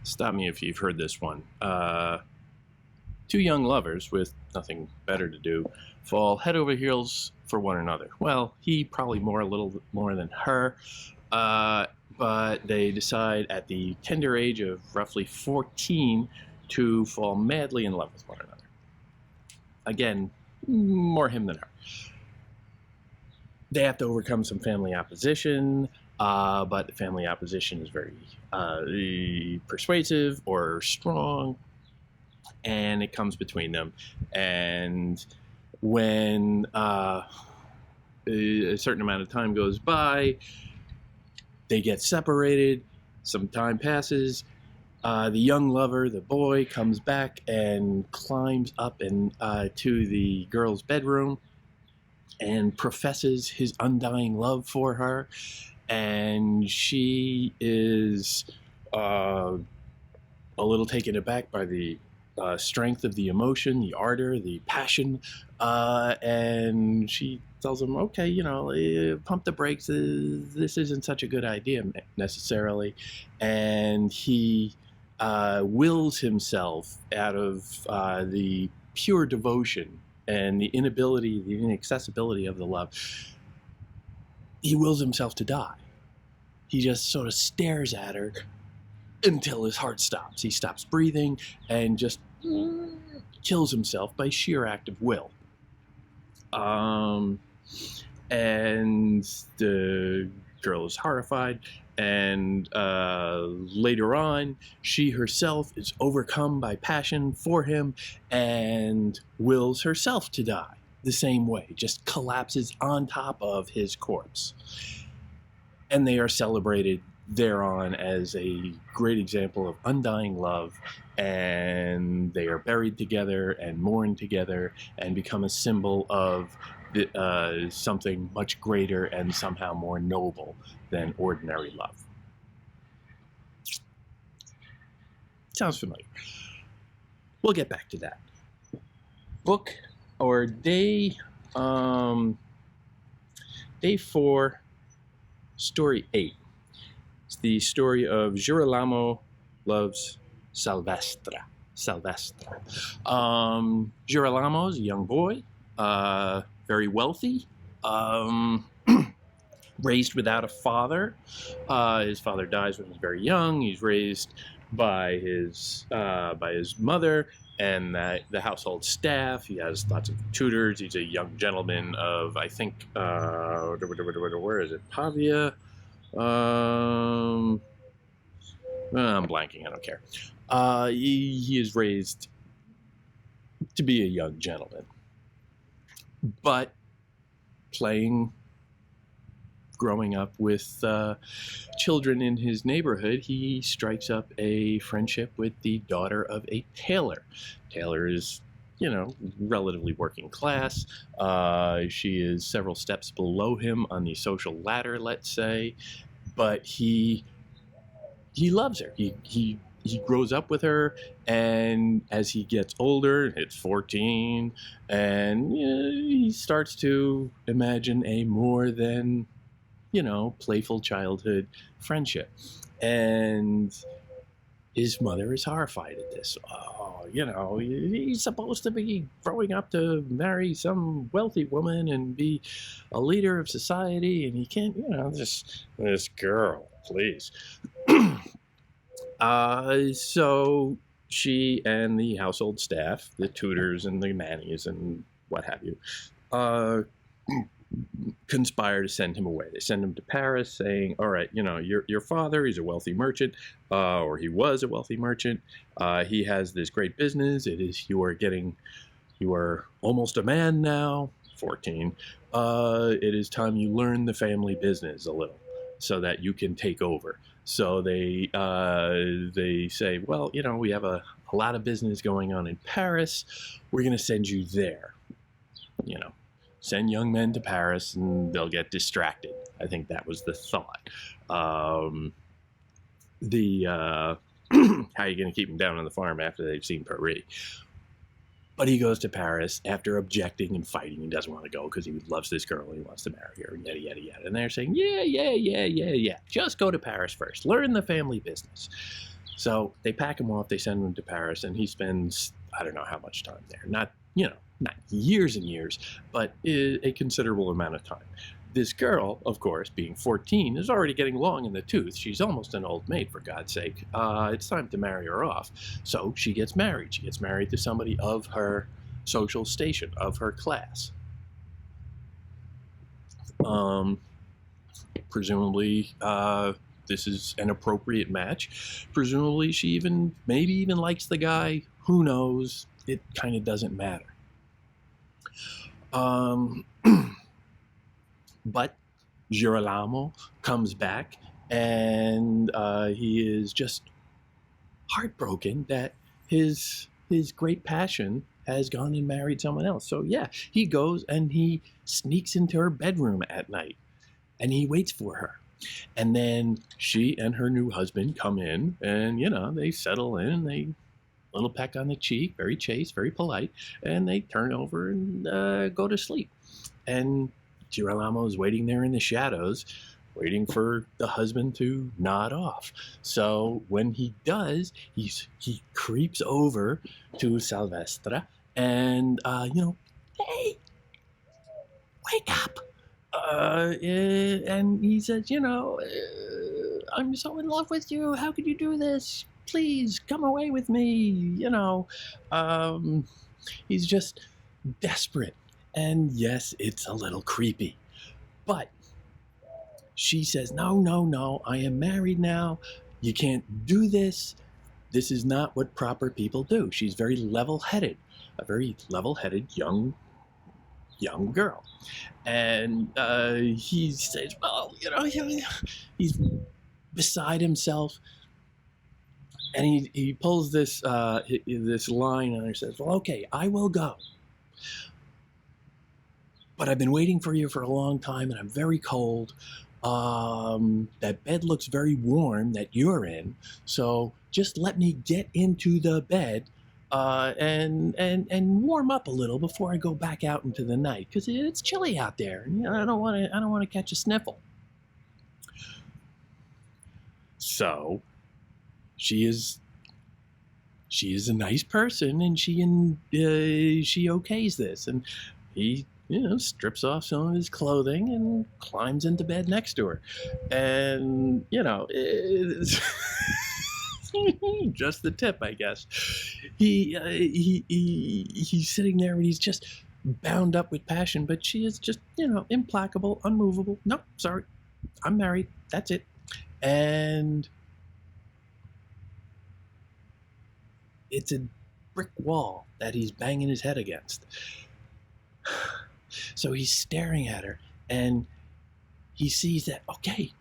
Stop me if you've heard this one. Two young lovers with nothing better to do fall head over heels for one another. Well, he probably a little more than her, but they decide at the tender age of roughly 14 to fall madly in love with one another. Again, more him than her. They have to overcome some family opposition, but the family opposition is very persuasive or strong, and it comes between them. And when a certain amount of time goes by, they get separated. Some time passes. The young lover, the boy, comes back and climbs up to the girl's bedroom and professes his undying love for her. And she is a little taken aback by the strength of the emotion, the ardor, the passion, and she tells him, okay, pump the brakes. This isn't such a good idea necessarily. And he wills himself out of the pure devotion and the inaccessibility of the love. He wills himself to die. He just sort of stares at her until his heart stops. He stops breathing and just kills himself by sheer act of will. And the girl is horrified. And later on, she herself is overcome by passion for him and wills herself to die the same way, just collapses on top of his corpse. And they are celebrated thereon as a great example of undying love, and they are buried together and mourned together and become a symbol of something much greater and somehow more noble than ordinary love. Sounds familiar. We'll get back to that. Book or day 4, story 8. It's the story of Girolamo loves Salvestra. Girolamo is a young boy, very wealthy, raised without a father. His father dies when he's very young. He's raised by his mother and the household staff. He has lots of tutors. He's a young gentleman of, I think, where is it? Pavia? I'm blanking. I don't care. He is raised to be a young gentleman. But growing up with children in his neighborhood, he strikes up a friendship with the daughter of a tailor. Tailor is, relatively working class. She is several steps below him on the social ladder, let's say, but he loves her. He grows up with her, and as he gets older, hits 14, and he starts to imagine a more than, playful childhood friendship. And his mother is horrified at this. He's supposed to be growing up to marry some wealthy woman and be a leader of society, and he can't, this girl, please. So she and the household staff, the tutors and the nannies and what have you, conspire to send him away. They send him to Paris saying, all right, your father, he's a wealthy merchant, or he was a wealthy merchant. He has this great business. You are almost a man now, 14. It is time you learn the family business a little so that you can take over. So they say, well, we have a lot of business going on in Paris. We're going to send you there. Send young men to Paris and they'll get distracted. I think that was the thought. How are you going to keep them down on the farm after they've seen Paris? But he goes to Paris after objecting and fighting. He doesn't want to go because he loves this girl and he wants to marry her, and yada, yada, yada. And they're saying, yeah. Just go to Paris first. Learn the family business. So they pack him off, they send him to Paris, and he spends, I don't know how much time there. Not years and years, but a considerable amount of time. This girl, of course, being 14, is already getting long in the tooth. She's almost an old maid, for God's sake. It's time to marry her off. So she gets married. She gets married to somebody of her social station, of her class. Presumably, this is an appropriate match. Presumably, she maybe even likes the guy. Who knows? It kind of doesn't matter. But Girolamo comes back, and he is just heartbroken that his great passion has gone and married someone else. So yeah, he goes and he sneaks into her bedroom at night, and he waits for her. And then she and her new husband come in, and they settle in. They little peck on the cheek, very chaste, very polite, and they turn over and go to sleep. And Girolamo is waiting there in the shadows, waiting for the husband to nod off. So when he does, he creeps over to Silvestre and, hey, wake up. And he says, I'm so in love with you. How could you do this? Please come away with me. He's just desperate. And yes, it's a little creepy. But she says, no, I am married now. You can't do this. This is not what proper people do. She's very level-headed, a very level-headed young girl. And he says, well, he's beside himself. And he pulls this line on her and says, well, okay, I will go. But I've been waiting for you for a long time, and I'm very cold. That bed looks very warm that you're in, so just let me get into the bed and warm up a little before I go back out into the night, because it's chilly out there, and I don't want to catch a sniffle. So she is a nice person, and she okays this, and he strips off some of his clothing and climbs into bed next to her. And, it's just the tip, I guess. He's sitting there and he's just bound up with passion, but she is just, implacable, unmovable. No, sorry, I'm married. That's it. And it's a brick wall that he's banging his head against. So he's staring at her, and he sees that, okay,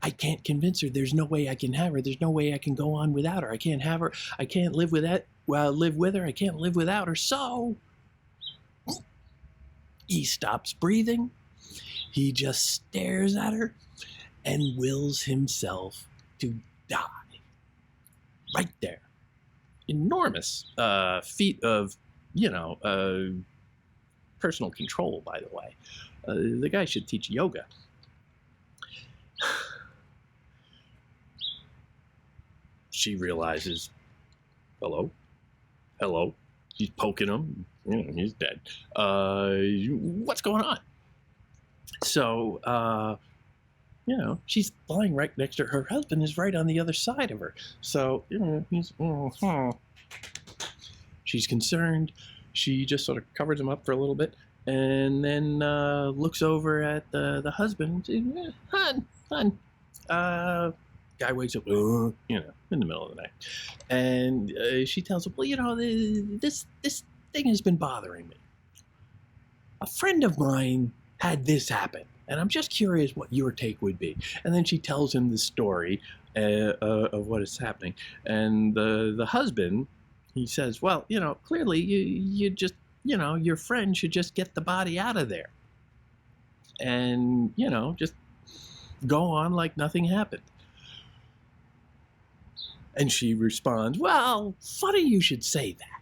I can't convince her. There's no way I can have her. There's no way I can go on without her. I can't have her. I can't live with her. I can't live without her. So he stops breathing. He just stares at her and wills himself to die. Right there. Enormous feat of, personal control, by the way. The guy should teach yoga. She realizes, hello. She's poking him. He's dead. What's going on? So, she's lying right next to her husband is right on the other side of her. So, she's concerned. She just sort of covers him up for a little bit, and then looks over at the husband. Hon. Guy wakes up, in the middle of the night, and she tells him, well, this thing has been bothering me. A friend of mine had this happen, and I'm just curious what your take would be. And then she tells him the story of what is happening, and the husband. He says, well, clearly you just, your friend should just get the body out of there. And, just go on like nothing happened. And she responds, well, funny you should say that.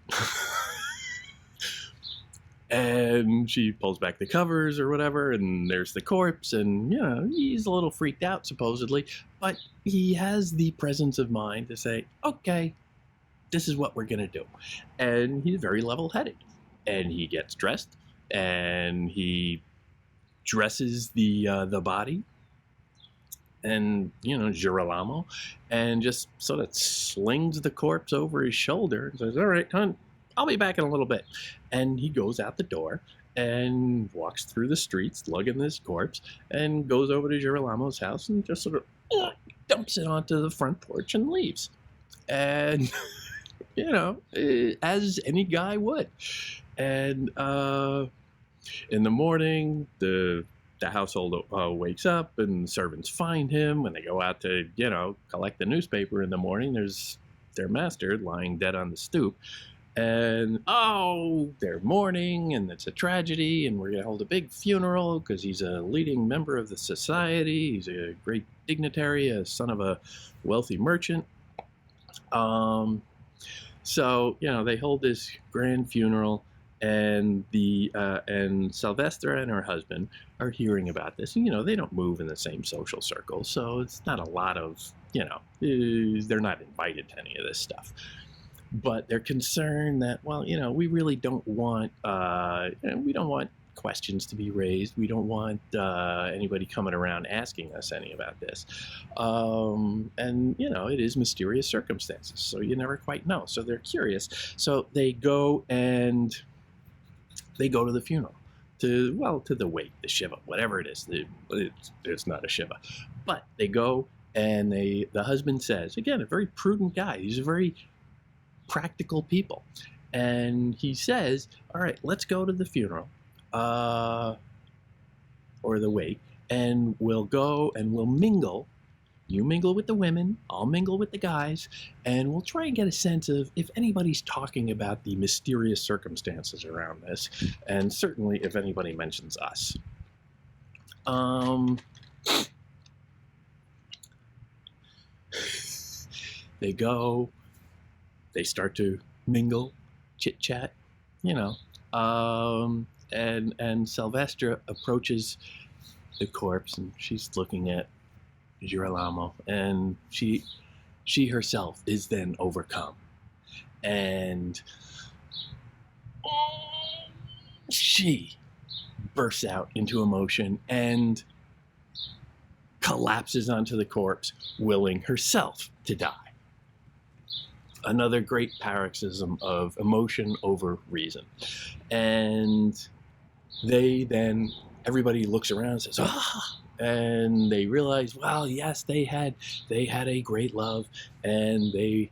And she pulls back the covers or whatever, and there's the corpse, and he's a little freaked out supposedly, but he has the presence of mind to say, okay, this is what we're gonna do. And he's very level-headed, and he gets dressed, and he dresses the body, and Girolamo, and just sort of slings the corpse over his shoulder and says, all right, hon, I'll be back in a little bit. And he goes out the door and walks through the streets lugging this corpse, and goes over to Girolamo's house and just sort of dumps it onto the front porch and leaves. And as any guy would. And in the morning, the household wakes up, and the servants find him. When they go out to collect the newspaper in the morning, there's their master lying dead on the stoop. And they're mourning, and it's a tragedy, and we're gonna hold a big funeral because he's a leading member of the society. He's a great dignitary, a son of a wealthy merchant. So they hold this grand funeral, and and Sylvestra and her husband are hearing about this, and they don't move in the same social circle, so it's not a lot of they're not invited to any of this stuff. But they're concerned that, we really don't want we don't want questions to be raised. We don't want anybody coming around asking us any about this. And it is mysterious circumstances, so you never quite know. So they're curious. So they go to the funeral, to the wake, the shiva, whatever it is. It's not a shiva, but they go, and the husband says, again, a very prudent guy. He's a very practical people, and he says, all right, let's go to the funeral or the wake, and we'll go and we'll mingle. You mingle with the women, I'll mingle with the guys, and we'll try and get a sense of if anybody's talking about the mysterious circumstances around this, and certainly if anybody mentions us. They go, they start to mingle, chit-chat, and Sylvestra approaches the corpse, and she's looking at Girolamo, and she herself is then overcome, and she bursts out into emotion and collapses onto the corpse, willing herself to die. Another great paroxysm of emotion over reason. And everybody looks around and says, and they realize, well, yes, they had a great love, and they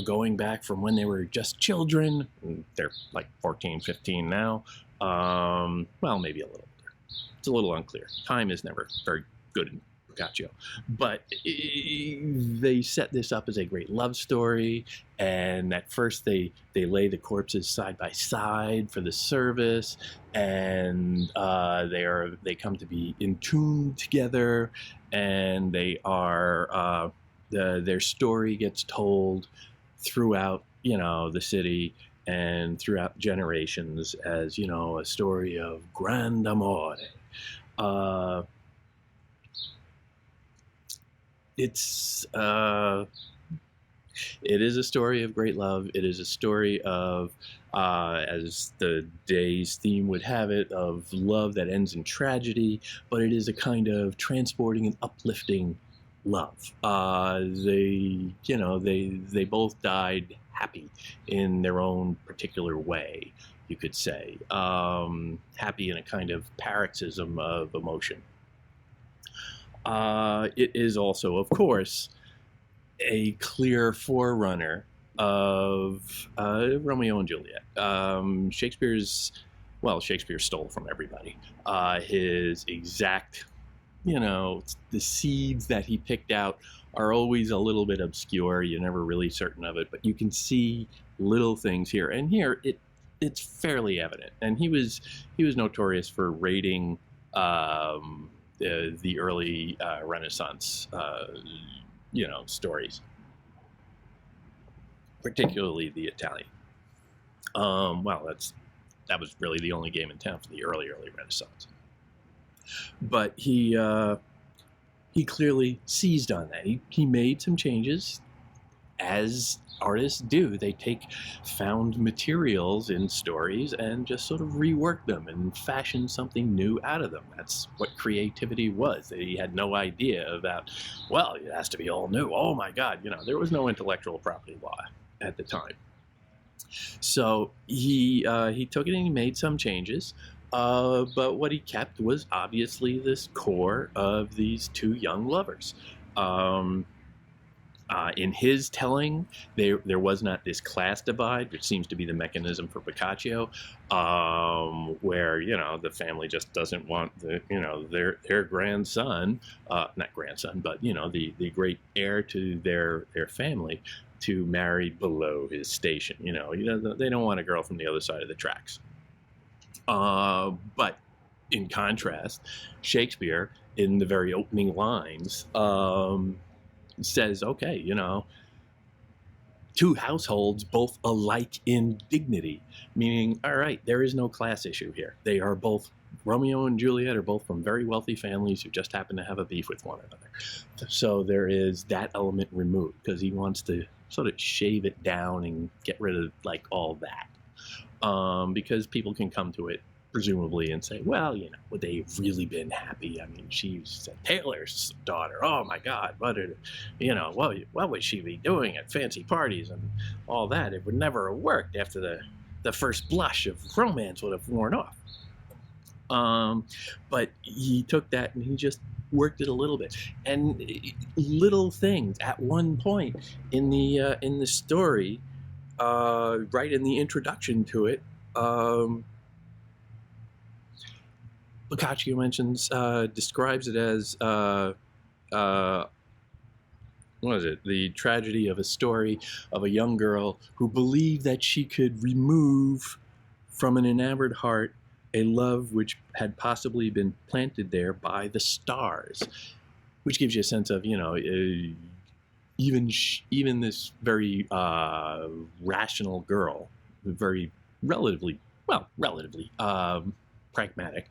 going back from when they were just children. They're like 14, 15 now. Well, maybe a little older. It's a little unclear. Time is never very good in Boccaccio. But they set this up as a great love story, and at first they lay the corpses side by side for the service, and they come to be entombed together, and they are their story gets told throughout the city and throughout generations as a story of grand amore. It is a story of great love. It is a story of, as the day's theme would have it, of love that ends in tragedy, but it is a kind of transporting and uplifting love. They both died happy in their own particular way, you could say. Happy in a kind of paroxysm of emotion. It is also, of course, a clear forerunner of Romeo and Juliet. Shakespeare stole from everybody. His exact, the seeds that he picked out are always a little bit obscure. You're never really certain of it, but you can see little things here. And here, it's fairly evident. And he was notorious for raiding the early Renaissance, stories, particularly the Italian. Well, that was really the only game in town for the early Renaissance. But he clearly seized on that. He made some changes, as artists do. They take found materials in stories and just sort of rework them and fashion something new out of them. That's what creativity was. They had no idea about, well, it has to be all new. Oh my God, there was no intellectual property law at the time. So he took it and he made some changes. But what he kept was obviously this core of these two young lovers. In his telling, there was not this class divide, which seems to be the mechanism for Boccaccio, where the family just doesn't want their grandson, not grandson, but the great heir to their family to marry below his station. They don't want a girl from the other side of the tracks. But in contrast, Shakespeare, in the very opening lines, says, okay, two households both alike in dignity, meaning, all right, there is no class issue here. They are both, Romeo and Juliet are both from very wealthy families who just happen to have a beef with one another. So there is that element removed because he wants to sort of shave it down and get rid of like all that. Because people can come to it presumably and say, well, would they have really been happy? I mean, she's a tailor's daughter. Oh my God, what would she be doing at fancy parties and all that? It would never have worked after the first blush of romance would have worn off. But he took that and he just worked it a little bit, and little things. At one point in the story, right in the introduction to it, Boccaccio describes it as, what is it? The tragedy of a story of a young girl who believed that she could remove from an enamored heart a love which had possibly been planted there by the stars, which gives you a sense of, even this very rational girl, very relatively pragmatic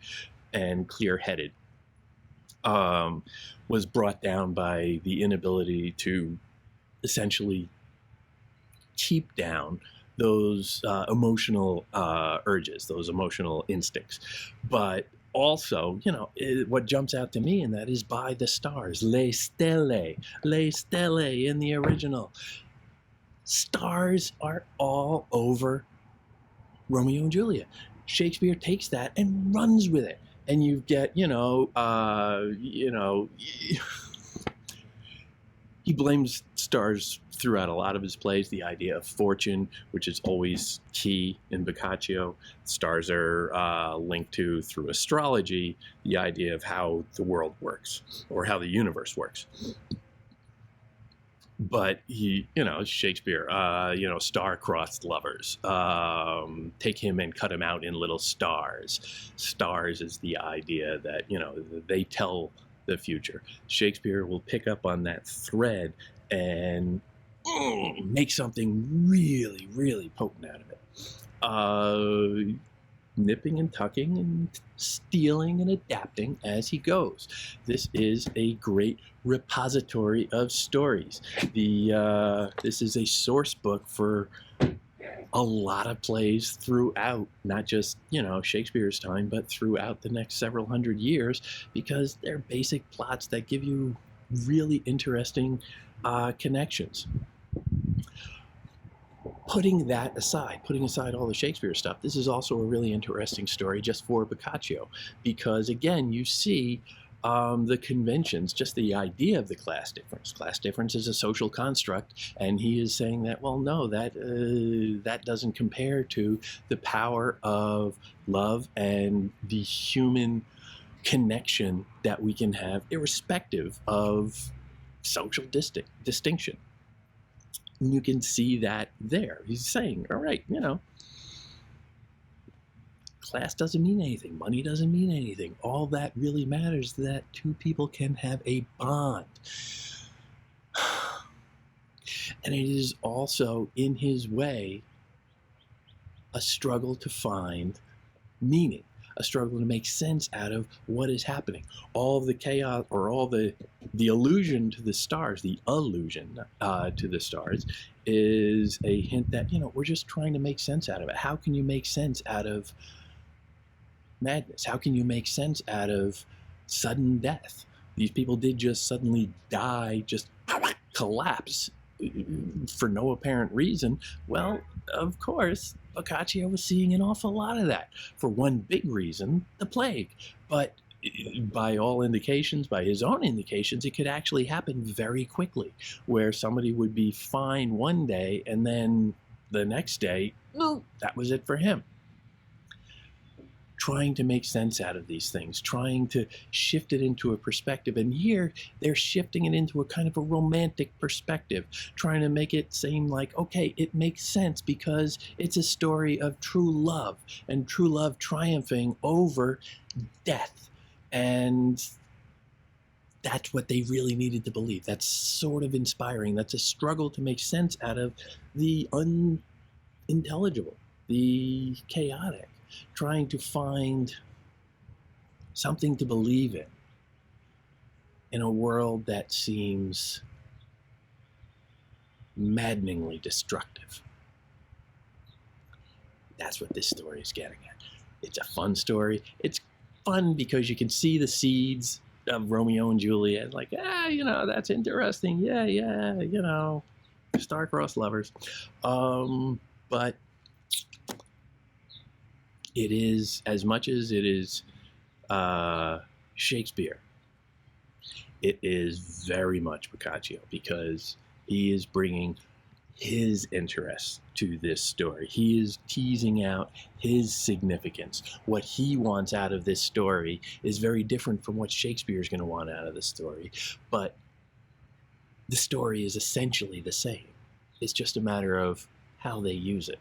and clear-headed, was brought down by the inability to essentially keep down those emotional urges, those emotional instincts. But also, what jumps out to me, and that is by the stars. Le stelle in the original. Stars are all over Romeo and Juliet. Shakespeare takes that and runs with it. And you get, he blames stars throughout a lot of his plays. The idea of fortune, which is always key in Boccaccio. Stars are linked to, through astrology, the idea of how the world works or how the universe works. But Shakespeare, star-crossed lovers, take him and cut him out in little stars. Stars is the idea that, they tell the future. Shakespeare will pick up on that thread and make something really, really potent out of it. Nipping and tucking and stealing and adapting as he goes. This is a great repository of stories. This is a source book for a lot of plays throughout, not just Shakespeare's time, but throughout the next several hundred years, because they're basic plots that give you really interesting connections. Putting aside all the Shakespeare stuff, this is also a really interesting story just for Boccaccio, because again, you see the conventions, just the idea of the class difference. Class difference is a social construct, and he is saying that, well, no, that doesn't compare to the power of love and the human connection that we can have, irrespective of social distinction. And you can see that there. He's saying, all right, class doesn't mean anything. Money doesn't mean anything. All that really matters is that two people can have a bond. And it is also, in his way, a struggle to find meaning, a struggle to make sense out of what is happening. All of the chaos, or all the allusion to the stars, the allusion to the stars, is a hint that, we're just trying to make sense out of it. How can you make sense out of madness? How can you make sense out of sudden death? These people did just suddenly die, just collapse for no apparent reason. Well, of course, Boccaccio was seeing an awful lot of that. For one big reason, the plague. But by all indications, by his own indications, it could actually happen very quickly, where somebody would be fine one day and then the next day, well, that was it for him. Trying to make sense out of these things, trying to shift it into a perspective. And here they're shifting it into a kind of a romantic perspective, trying to make it seem like, okay, it makes sense because it's a story of true love, and true love triumphing over death. And that's what they really needed to believe. That's sort of inspiring. That's a struggle to make sense out of the unintelligible, the chaotic, trying to find something to believe in a world that seems maddeningly destructive. That's what this story is getting at. It's a fun story. It's fun because you can see the seeds of Romeo and Juliet. Like, that's interesting. Yeah, star-crossed lovers. But it is, as much as it is Shakespeare, it is very much Boccaccio, because he is bringing his interest to this story. He is teasing out his significance. What he wants out of this story is very different from what Shakespeare is going to want out of the story, but the story is essentially the same. It's just a matter of how they use it.